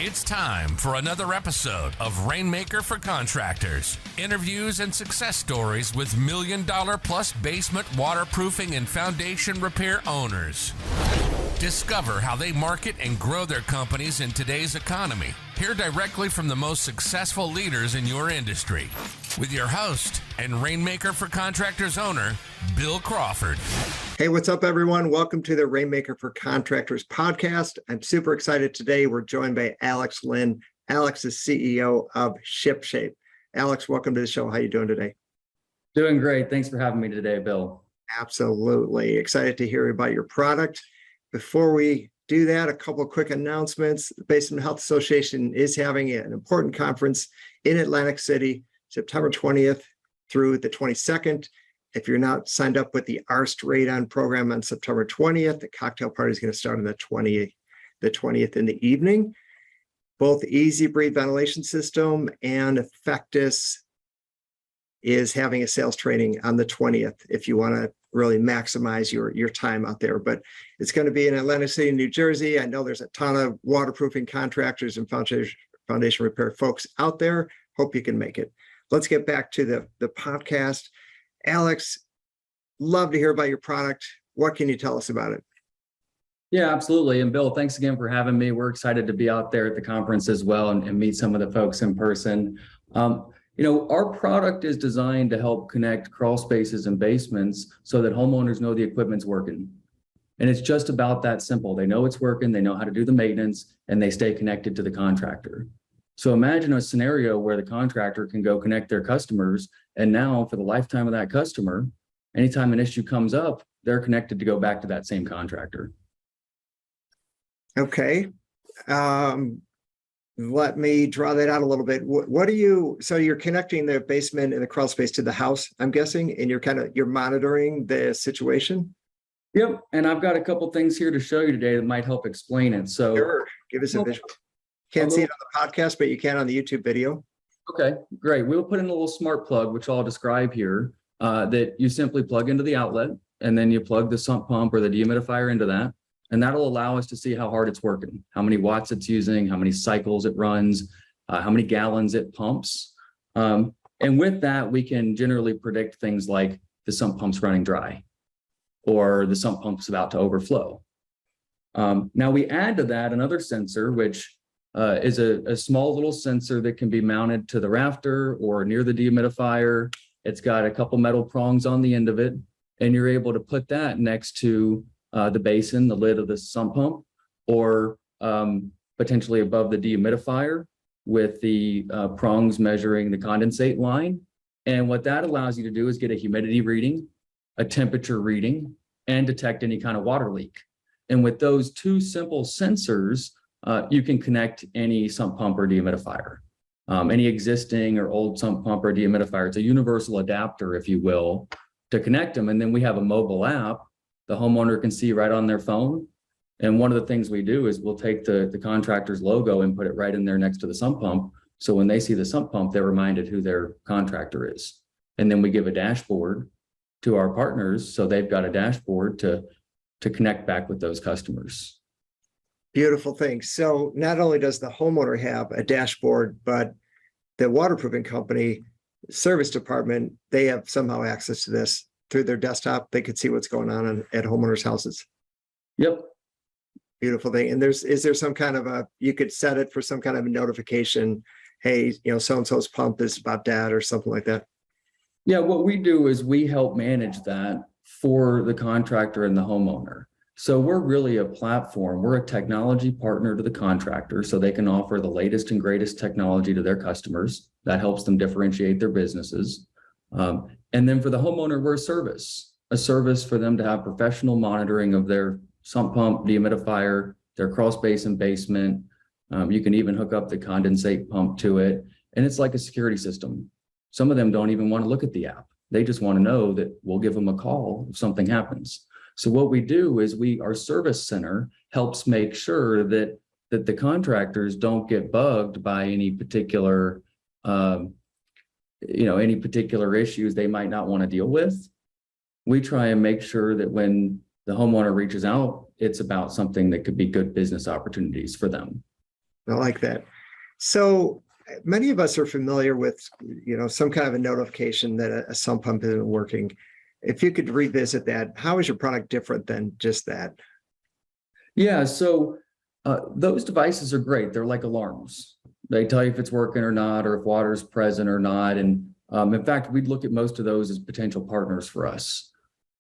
It's time for another episode of Rainmaker for Contractors. Interviews and success stories with $1 million plus basement waterproofing and foundation repair owners. Discover how they market and grow their companies in today's economy. Hear directly from the most successful leaders in your industry. With your host and Rainmaker for Contractors owner, Bill Crawford. Hey, what's up, everyone? Welcome to the Rainmaker for Contractors podcast. I'm super excited today. We're joined by Linn. Alex is CEO of Shipshape. Alex, welcome to the show. How are you doing today? Doing great. Thanks for having me today, Bill. Absolutely. Excited to hear about your product. Before we do that, a couple of quick announcements. The Basement Health Association is having an important conference in Atlantic City, September 20th through the 22nd. If you're not signed up with the ARST Radon program on September 20th, the cocktail party is going to start on the 20th in the evening. Both Easy Breathe ventilation system and Effectus is having a sales training on the 20th if you want to really maximize your time out there. But it's going to be in Atlantic City, New Jersey. I know there's a ton of waterproofing contractors and foundation repair folks out there. Hope you can make it. Let's get back to the podcast. Alex, love to hear about your product. What can you tell us about it? Yeah, absolutely. And Bill, thanks again for having me. We're excited to be out there at the conference as well and meet some of the folks in person. Our product is designed to help connect crawl spaces and basements so that homeowners know the equipment's working. And it's just about that simple. They know it's working, they know how to do the maintenance, and they stay connected to the contractor. So imagine a scenario where the contractor can go connect their customers, and now for the lifetime of that customer, anytime an issue comes up, they're connected to go back to that same contractor. Okay. Let me draw that out a little bit. So you're connecting the basement and the crawl space to the house, I'm guessing, and you're monitoring the situation? Yep. And I've got a couple things here to show you today that might help explain it. So sure. Give us a visual. Can't see it on the podcast, but you can on the YouTube video. Okay, great. We'll put in a little smart plug, which I'll describe here, that you simply plug into the outlet, and then you plug the sump pump or the dehumidifier into that. And that'll allow us to see how hard it's working, how many watts it's using, how many cycles it runs, how many gallons it pumps. And with that, we can generally predict things like the sump pump's running dry or the sump pump's about to overflow. Now we add to that another sensor, which is a small little sensor that can be mounted to the rafter or near the dehumidifier. It's got a couple metal prongs on the end of it, and you're able to put that next to the basin, the lid of the sump pump, or potentially above the dehumidifier with the prongs measuring the condensate line. And what that allows you to do is get a humidity reading, a temperature reading, and detect any kind of water leak. And with those two simple sensors, you can connect any sump pump or dehumidifier, any existing or old sump pump or dehumidifier. It's a universal adapter, if you will, to connect them. And then we have a mobile app the homeowner can see right on their phone. And one of the things we do is we'll take the contractor's logo and put it right in there next to the sump pump. So when they see the sump pump, they're reminded who their contractor is. And then we give a dashboard to our partners, so they've got a dashboard to connect back with those customers. Beautiful thing. So not only does the homeowner have a dashboard, but the waterproofing company service department, they have somehow access to this through their desktop. They could see what's going on at homeowners' houses. Yep. Beautiful thing. And is there some kind of you could set it for some kind of a notification, hey, so-and-so's pump is about dead or something like that? Yeah, what we do is we help manage that for the contractor and the homeowner. So we're really a platform. We're a technology partner to the contractor, so they can offer the latest and greatest technology to their customers. That helps them differentiate their businesses. And then for the homeowner, we're a service for them to have professional monitoring of their sump pump, dehumidifier, their crawl space and basement. You can even hook up the condensate pump to it. And it's like a security system. Some of them don't even want to look at the app. They just want to know that we'll give them a call if something happens. So what we do is our service center helps make sure that the contractors don't get bugged by any particular issues they might not want to deal with. We try and make sure that when the homeowner reaches out, it's about something that could be good business opportunities for them. I like that. So many of us are familiar with, some kind of a notification that a sump pump isn't working. If you could revisit that, how is your product different than just that? Yeah, so those devices are great. They're like alarms. They tell you if it's working or not, or if water's present or not. And in fact, we'd look at most of those as potential partners for us.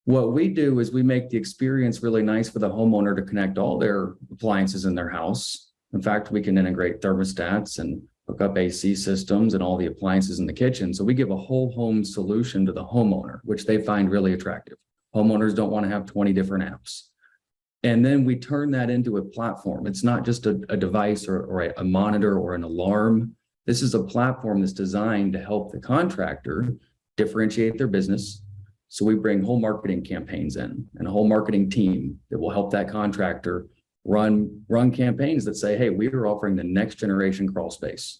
What we do is we make the experience really nice for the homeowner to connect all their appliances in their house. In fact, we can integrate thermostats and hook up AC systems and all the appliances in the kitchen. So we give a whole home solution to the homeowner, which they find really attractive. Homeowners don't want to have 20 different apps. And then we turn that into a platform. It's not just a device or a monitor or an alarm. This is a platform that's designed to help the contractor differentiate their business. So we bring whole marketing campaigns in and a whole marketing team that will help that contractor run campaigns that say, hey, we are offering the next generation crawl space.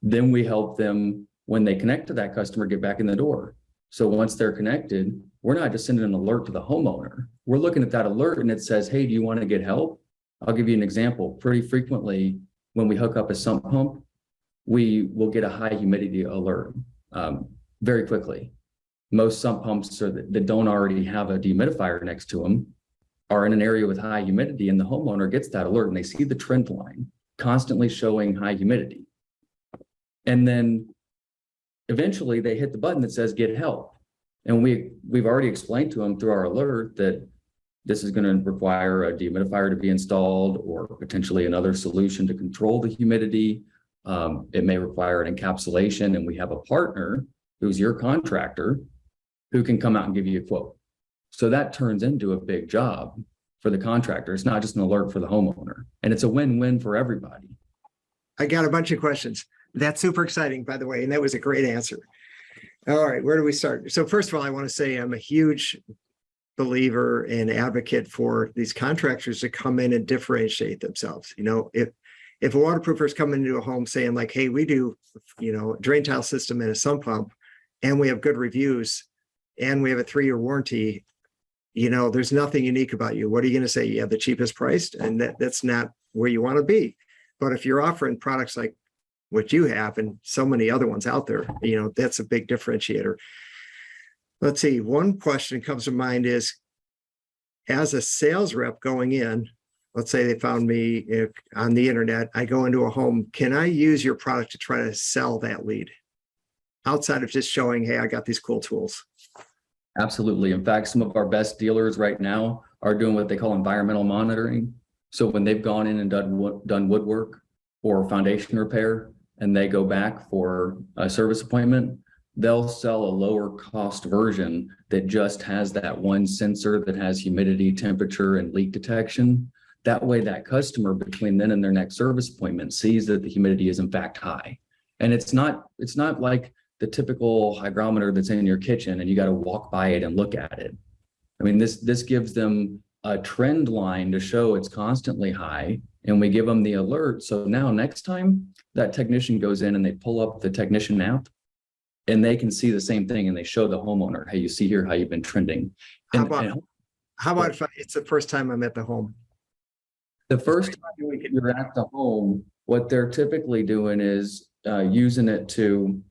Then we help them, when they connect to that customer, get back in the door. So once they're connected, we're not just sending an alert to the homeowner. We're looking at that alert and it says, hey, do you want to get help? I'll give you an example. Pretty frequently, when we hook up a sump pump, we will get a high humidity alert very quickly. Most sump pumps that don't already have a dehumidifier next to them are in an area with high humidity, and the homeowner gets that alert and they see the trend line constantly showing high humidity. And then eventually they hit the button that says get help. And we've already explained to them through our alert that this is going to require a dehumidifier to be installed or potentially another solution to control the humidity. It may require an encapsulation, and we have a partner who's your contractor who can come out and give you a quote. So that turns into a big job for the contractor. It's not just an alert for the homeowner, and it's a win-win for everybody. I got a bunch of questions. That's super exciting, by the way, and that was a great answer. All right, where do we start? So first of all, I want to say I'm a huge believer and advocate for these contractors to come in and differentiate themselves. If a waterproofer is coming into a home saying like, hey, we do, a drain tile system and a sump pump, and we have good reviews, and we have a 3-year warranty, there's nothing unique about you. What are you going to say? You have the cheapest priced, and that's not where you want to be. But if you're offering products like what you have and so many other ones out there, that's a big differentiator. Let's see. One question comes to mind is, as a sales rep going in, let's say they found me on the internet, I go into a home, can I use your product to try to sell that lead outside of just showing, hey, I got these cool tools? Absolutely. In fact, some of our best dealers right now are doing what they call environmental monitoring. So when they've gone in and done woodwork or foundation repair, and they go back for a service appointment, they'll sell a lower cost version that just has that one sensor that has humidity, temperature, and leak detection. That way, that customer between then and their next service appointment sees that the humidity is in fact high. And it's not like the typical hygrometer that's in your kitchen and you got to walk by it and look at it. I mean, this gives them a trend line to show it's constantly high, and we give them the alert. So now next time that technician goes in and they pull up the technician app and they can see the same thing, and they show the homeowner, hey, you see here how you've been trending. How about if it's the first time I'm at the home? The first time you're at the home, what they're typically doing is using it to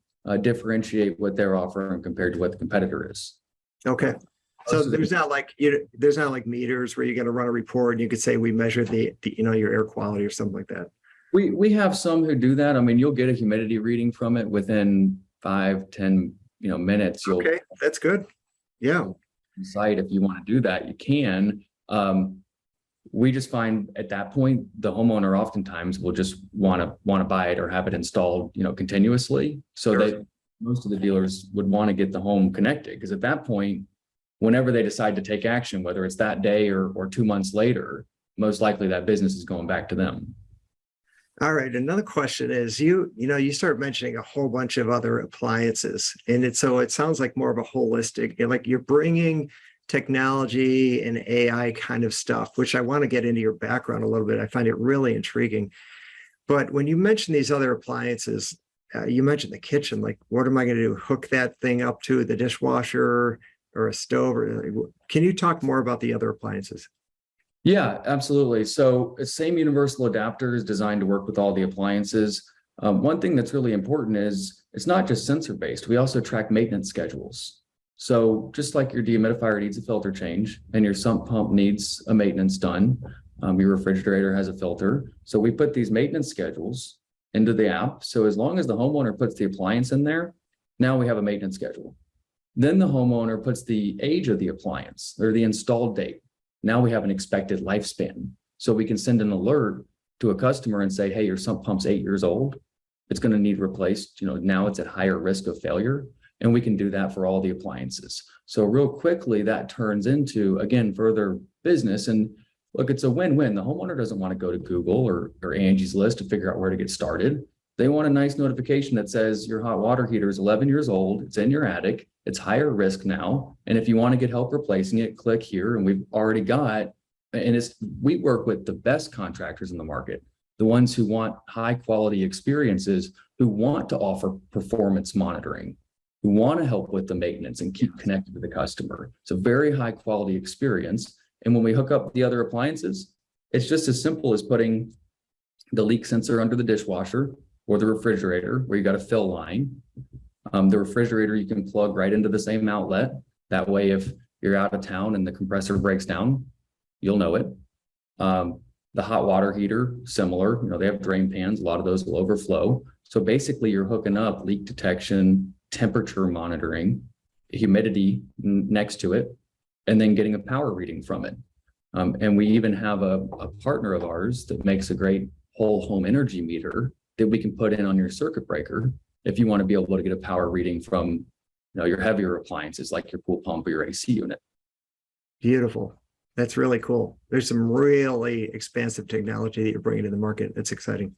differentiate what they're offering compared to what the competitor is. Okay. So there's not like meters where you got to run a report and you could say we measured the your air quality or something like that. We have some who do that. I mean, you'll get a humidity reading from it within 5-10 minutes. Okay, that's good. Yeah. Site, if you want to do that, you can. We just find at that point the homeowner oftentimes will just want to buy it or have it installed, continuously. So sure. Most of the dealers would want to get the home connected, because at that point, whenever they decide to take action, whether it's that day or 2 months later, most likely that business is going back to them. All right. Another question is, you start mentioning a whole bunch of other appliances, and it sounds like more of a holistic, like you're bringing technology and AI kind of stuff, which I want to get into your background a little bit. I find it really intriguing. But when you mention these other appliances, you mentioned the kitchen, like what am I going to do? Hook that thing up to the dishwasher or a stove? Can you talk more about the other appliances? Yeah, absolutely. So same universal adapter is designed to work with all the appliances. One thing that's really important is it's not just sensor based. We also track maintenance schedules. So just like your dehumidifier needs a filter change and your sump pump needs a maintenance done, your refrigerator has a filter. So we put these maintenance schedules into the app. So as long as the homeowner puts the appliance in there, now we have a maintenance schedule. Then the homeowner puts the age of the appliance or the installed date. Now we have an expected lifespan. So we can send an alert to a customer and say, hey, your sump pump's 8 years old. It's going to need replaced. Now it's at higher risk of failure. And we can do that for all the appliances. So real quickly, that turns into, again, further business. And look, it's a win-win. The homeowner doesn't want to go to Google or Angie's List to figure out where to get started. They want a nice notification that says your hot water heater is 11 years old. It's in your attic. It's higher risk now. And if you want to get help replacing it, click here. And we've already got, and we work with the best contractors in the market, the ones who want high quality experiences, who want to offer performance monitoring, who want to help with the maintenance and keep connected to the customer. It's a very high quality experience. And when we hook up the other appliances, it's just as simple as putting the leak sensor under the dishwasher or the refrigerator where you got a fill line. The refrigerator you can plug right into the same outlet. That way, if you're out of town and the compressor breaks down, you'll know it. The hot water heater, similar, they have drain pans. A lot of those will overflow. So basically you're hooking up leak detection, temperature monitoring, humidity next to it, and then getting a power reading from it. And we even have a partner of ours that makes a great whole home energy meter that we can put in on your circuit breaker if you want to be able to get a power reading from your heavier appliances like your pool pump or your AC unit. Beautiful. That's really cool. There's some really expansive technology that you're bringing to the market. That's exciting.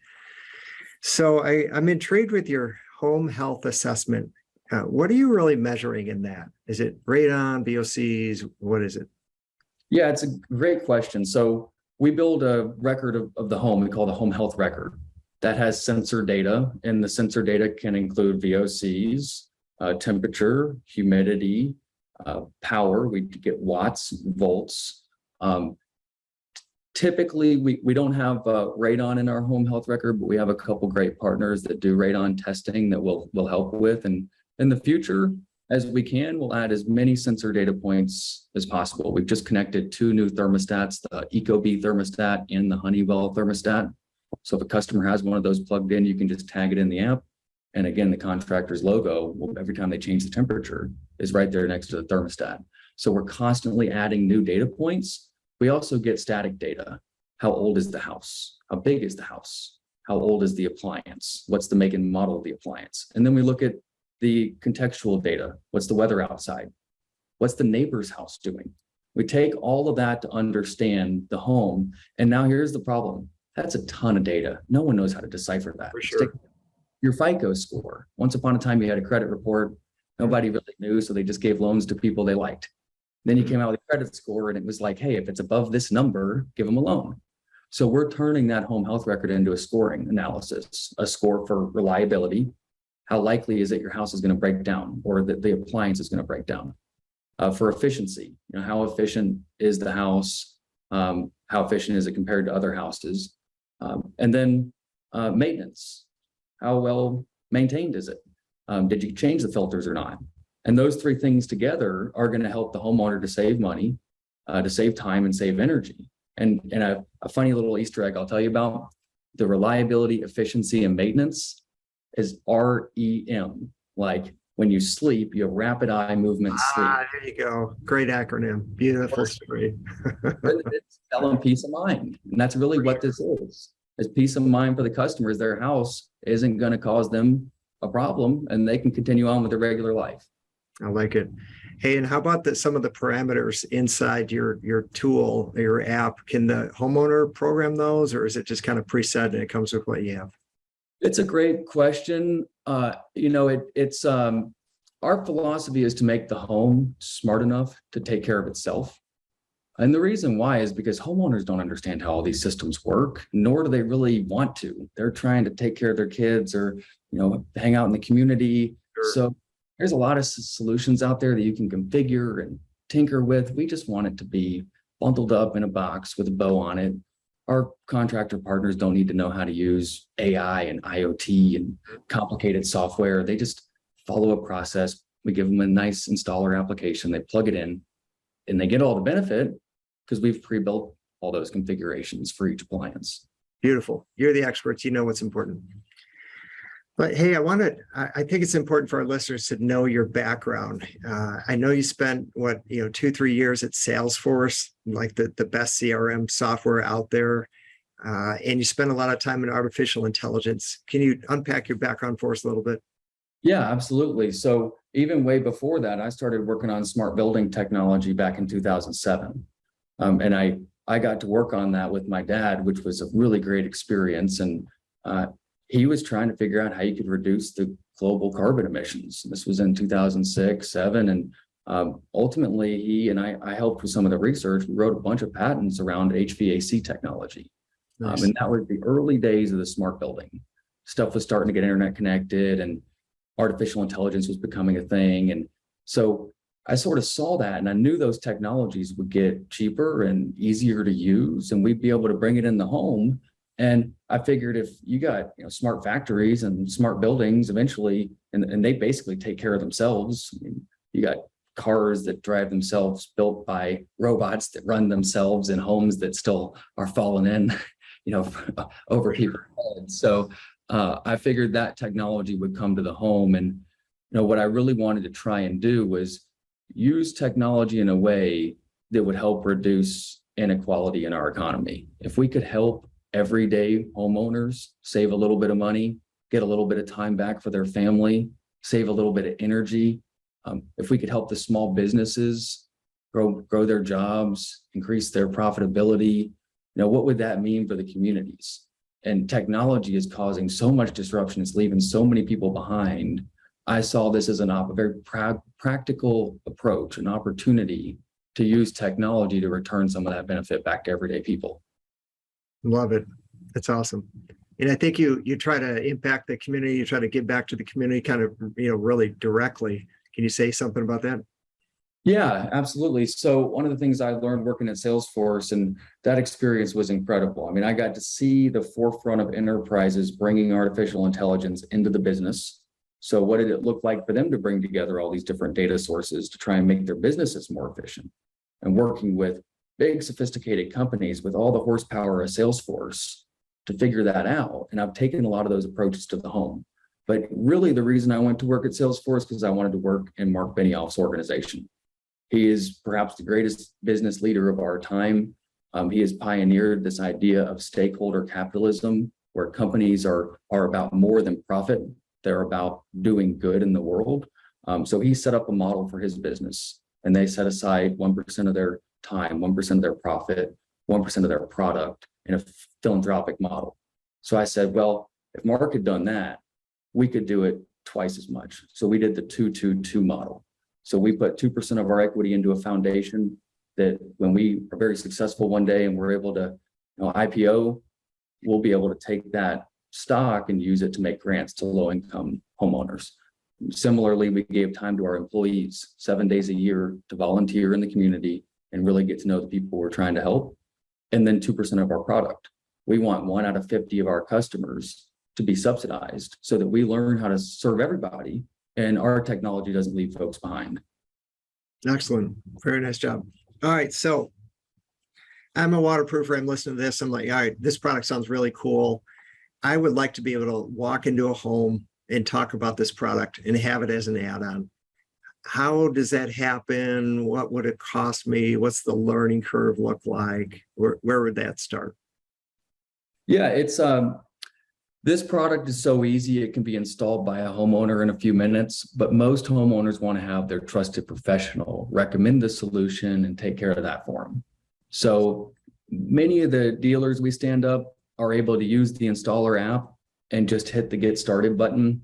So I'm intrigued with your home health assessment. What are you really measuring in that? Is it radon, VOCs? What is it? Yeah, it's a great question. So we build a record of the home we call the home health record that has sensor data, and the sensor data can include VOCs, temperature, humidity, power. We get watts, volts. Typically, we don't have radon in our home health record, but we have a couple great partners that do radon testing that will help with. And in the future, as we can, we'll add as many sensor data points as possible. We've just connected 2 new thermostats, the Ecobee thermostat and the Honeywell thermostat. So if a customer has one of those plugged in, you can just tag it in the app. And again, the contractor's logo, every time they change the temperature, is right there next to the thermostat. So we're constantly adding new data points. We also get static data. How old is the house? How big is the house? How old is the appliance? What's the make and model of the appliance? And then we look at the contextual data. What's the weather outside? What's the neighbor's house doing? We take all of that to understand the home. And now here's the problem. That's a ton of data. No one knows how to decipher that. For sure. Your FICO score. Once upon a time, you had a credit report. Nobody really knew, so they just gave loans to people they liked. Then you came out with a credit score, and it was like, hey, if it's above this number, give them a loan. So we're turning that home health record into a scoring analysis, a score for reliability. How likely is it your house is going to break down, or that the appliance is going to break down? For efficiency, how efficient is the house? How efficient is it compared to other houses? And then maintenance. How well maintained is it? Did you change the filters or not? And those 3 things together are going to help the homeowner to save money, to save time and save energy. And a funny little Easter egg I'll tell you about, the reliability, efficiency, and maintenance is REM. Like when you sleep, you have rapid eye movement sleep. There you go. Great acronym. Beautiful story. It's selling peace of mind. And that's really what this is peace of mind for the customers. Their house isn't going to cause them a problem, and they can continue on with their regular life. I like it. Hey, and how about some of the parameters inside your tool, your app? Can the homeowner program those, or is it just kind of preset and it comes with what you have? It's a great question. It's our philosophy is to make the home smart enough to take care of itself. And the reason why is because homeowners don't understand how all these systems work, nor do they really want to. They're trying to take care of their kids or, hang out in the community. Sure. So there's a lot of solutions out there that you can configure and tinker with. We just want it to be bundled up in a box with a bow on it. Our contractor partners don't need to know how to use AI and IoT and complicated software. They just follow a process. We give them a nice installer application. They plug it in and they get all the benefit because we've pre-built all those configurations for each appliance. Beautiful. You're the experts. You know what's important. But hey, I think it's important for our listeners to know your background. I know you spent 2-3 years at Salesforce, like the best CRM software out there. And you spent a lot of time in artificial intelligence. Can you unpack your background for us a little bit? Yeah, absolutely. So even way before that, I started working on smart building technology back in 2007. And I got to work on that with my dad, which was a really great experience. And he was trying to figure out how you could reduce the global carbon emissions. This was in 2006, 2007. And ultimately, he and I helped with some of the research. We wrote a bunch of patents around HVAC technology. Nice. And that was the early days of the smart building. Stuff was starting to get internet connected and artificial intelligence was becoming a thing. And so I sort of saw that and I knew those technologies would get cheaper and easier to use and we'd be able to bring it in the home. And I figured if you got smart factories and smart buildings eventually, and they basically take care of themselves. I mean, you got cars that drive themselves built by robots that run themselves in homes that still are falling in, over people's heads. So I figured that technology would come to the home. And what I really wanted to try and do was use technology in a way that would help reduce inequality in our economy. If we could help everyday homeowners save a little bit of money, get a little bit of time back for their family, save a little bit of energy. If we could help the small businesses grow their jobs, increase their profitability, what would that mean for the communities? And technology is causing so much disruption. It's leaving so many people behind. I saw this as a very practical approach, an opportunity to use technology to return some of that benefit back to everyday people. Love it. That's awesome. And I think you try to impact the community. You try to give back to the community kind of, really directly. Can you say something about that? Yeah, absolutely. So one of the things I learned working at Salesforce, and that experience was incredible. I mean, I got to see the forefront of enterprises bringing artificial intelligence into the business. So what did it look like for them to bring together all these different data sources to try and make their businesses more efficient? And working with big, sophisticated companies with all the horsepower of Salesforce to figure that out. And I've taken a lot of those approaches to the home. But really the reason I went to work at Salesforce because I wanted to work in Mark Benioff's organization. He is perhaps the greatest business leader of our time. He has pioneered this idea of stakeholder capitalism, where companies are about more than profit. They're about doing good in the world. So he set up a model for his business, and they set aside 1% of their time, 1% of their profit, 1% of their product in a philanthropic model. So I said, well, if Mark had done that, we could do it twice as much. So we did the 2-2-2 model. So we put 2% of our equity into a foundation that when we are very successful one day and we're able to IPO, we'll be able to take that stock and use it to make grants to low-income homeowners. Similarly, we gave time to our employees 7 days a year to volunteer in the community and really get to know the people we're trying to help. And then 2% of our product. We want 1 out of 50 of our customers to be subsidized so that we learn how to serve everybody and our technology doesn't leave folks behind. Excellent. Very nice job. All right. So I'm a waterproofer. I'm listening to this. I'm like, all right, this product sounds really cool. I would like to be able to walk into a home and talk about this product and have it as an add-on. How does that happen? What would it cost me? What's the learning curve look like? Where would that start? Yeah, it's this product is so easy. It can be installed by a homeowner in a few minutes, but most homeowners want to have their trusted professional recommend the solution and take care of that for them. So many of the dealers we stand up are able to use the installer app and just hit the get started button.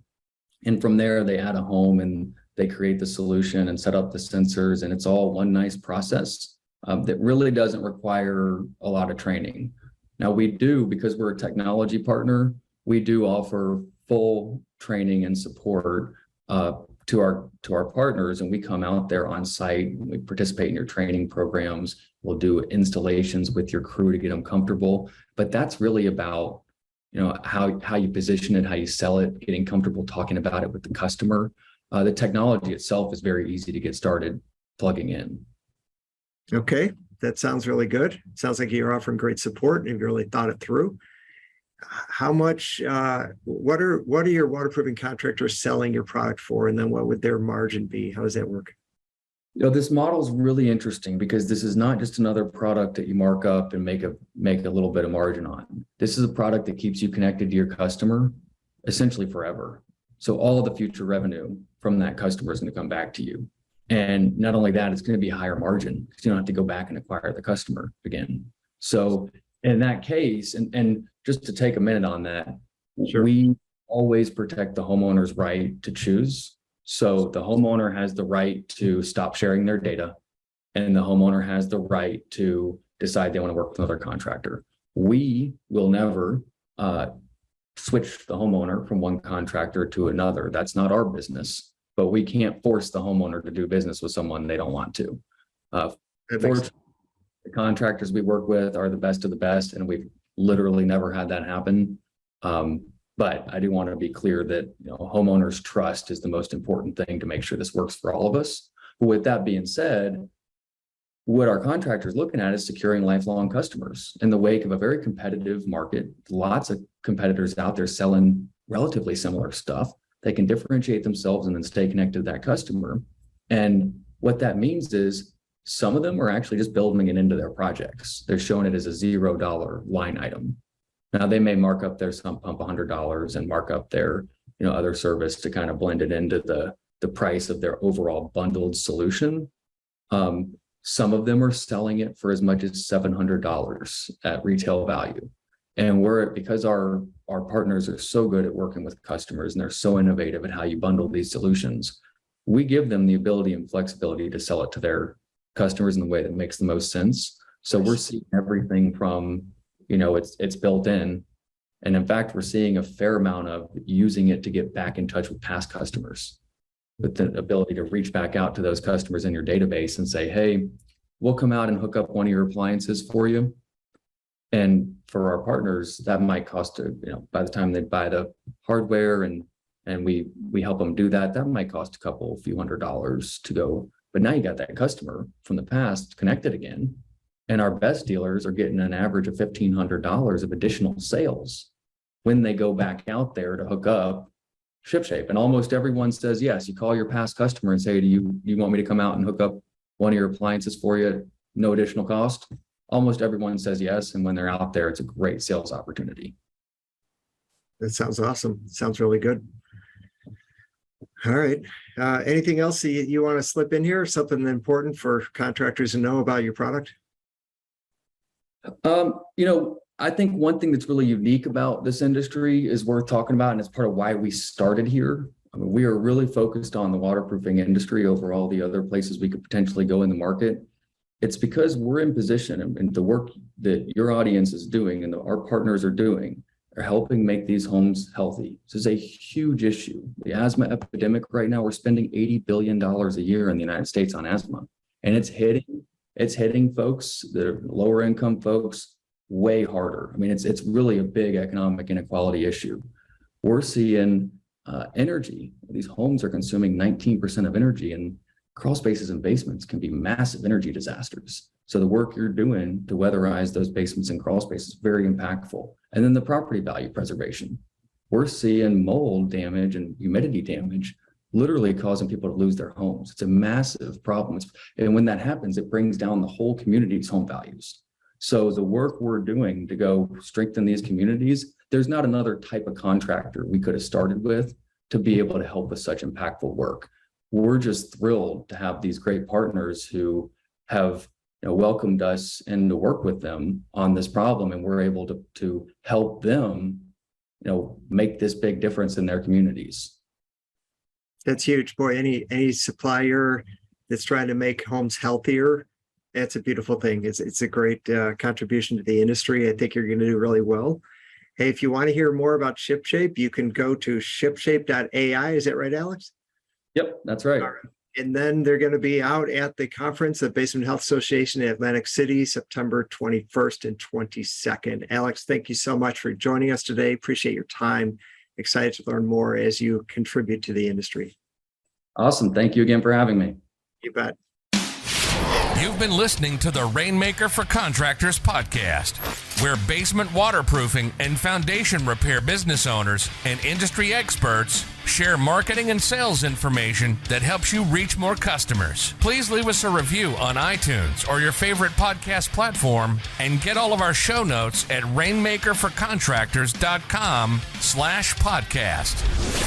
And from there, they add a home and they create the solution and set up the sensors. And it's all one nice process that really doesn't require a lot of training. Now we do, because we're a technology partner, we do offer full training and support to our partners, and we come out there on site. We participate in your training programs. We'll do installations with your crew to get them comfortable. But that's really about, how you position it, how you sell it, getting comfortable talking about it with the customer. The technology itself is very easy to get started plugging in. Okay, that sounds really good. Sounds like you're offering great support and you've really thought it through. How much, what are your waterproofing contractors selling your product for? And then what would their margin be? How does that work? This model is really interesting because this is not just another product that you mark up and make a little bit of margin on. This is a product that keeps you connected to your customer essentially forever. So all of the future revenue from that customer is going to come back to you. And not only that, it's going to be a higher margin because you don't have to go back and acquire the customer again. So in that case, and just to take a minute on that, Sure. We always protect the homeowner's right to choose. So the homeowner has the right to stop sharing their data, and the homeowner has the right to decide they want to work with another contractor. We will never switch the homeowner from one contractor to another. That's not our business, but we can't force the homeowner to do business with someone they don't want to. Fortunately, the contractors we work with are the best of the best, and we've literally never had that happen. But I do want to be clear that homeowners' trust is the most important thing to make sure this works for all of us. But with that being said, what our contractors looking at is securing lifelong customers in the wake of a very competitive market. Lots of competitors out there selling relatively similar stuff. They can differentiate themselves and then stay connected to that customer. And what that means is some of them are actually just building it into their projects. They're showing it as a $0 line item. Now they may mark up their sump pump $100 and mark up their other service to kind of blend it into the price of their overall bundled solution. Some of them are selling it for as much as $700 at retail value. And because our partners are so good at working with customers and they're so innovative at how you bundle these solutions, we give them the ability and flexibility to sell it to their customers in the way that makes the most sense. So we're seeing everything from it's built in. And in fact, we're seeing a fair amount of using it to get back in touch with past customers, with the ability to reach back out to those customers in your database and say, hey, we'll come out and hook up one of your appliances for you. And for our partners, that might cost, by the time they buy the hardware and we help them do that, that might cost a few $100s to go. But now you got that customer from the past connected again. And our best dealers are getting an average of $1,500 of additional sales when they go back out there to hook up Shipshape. And almost everyone says yes. You call your past customer and say, do you want me to come out and hook up one of your appliances for you at no additional cost? Almost everyone says yes. And when they're out there, it's a great sales opportunity. That sounds awesome. Sounds really good. All right. Anything else that you want to slip in here? Something important for contractors to know about your product? I think one thing that's really unique about this industry is worth talking about, and it's part of why we started here. I mean, we are really focused on the waterproofing industry over all the other places we could potentially go in the market. It's because we're in position, and the work that your audience is doing and our partners are doing are helping make these homes healthy. This is a huge issue. The asthma epidemic right now, we're spending $80 billion a year in the United States on asthma, and it's hitting folks that are lower income folks way harder. I mean, it's really a big economic inequality issue. We're seeing energy. These homes are consuming 19% of energy, and crawl spaces and basements can be massive energy disasters. So the work you're doing to weatherize those basements and crawl spaces is very impactful. And then the property value preservation. We're seeing mold damage and humidity damage literally causing people to lose their homes. It's a massive problem. And when that happens, it brings down the whole community's home values. So the work we're doing to go strengthen these communities, there's not another type of contractor we could have started with to be able to help with such impactful work. We're just thrilled to have these great partners who have welcomed us and to work with them on this problem, and we're able to help them make this big difference in their communities. That's huge. Boy, any supplier that's trying to make homes healthier, that's a beautiful thing. It's a great contribution to the industry. I think you're going to do really well. Hey, if you want to hear more about Shipshape, you can go to shipshape.ai. Is that right, Alex? Yep, that's right. All right. And then they're going to be out at the conference of Basement Health Association in Atlantic City, September 21st and 22nd. Alex, thank you so much for joining us today. Appreciate your time. Excited to learn more as you contribute to the industry. Awesome. Thank you again for having me. You bet. You've been listening to the Rainmaker for Contractors podcast, where basement waterproofing and foundation repair business owners and industry experts share marketing and sales information that helps you reach more customers. Please leave us a review on iTunes or your favorite podcast platform, and get all of our show notes at rainmakerforcontractors.com/podcast.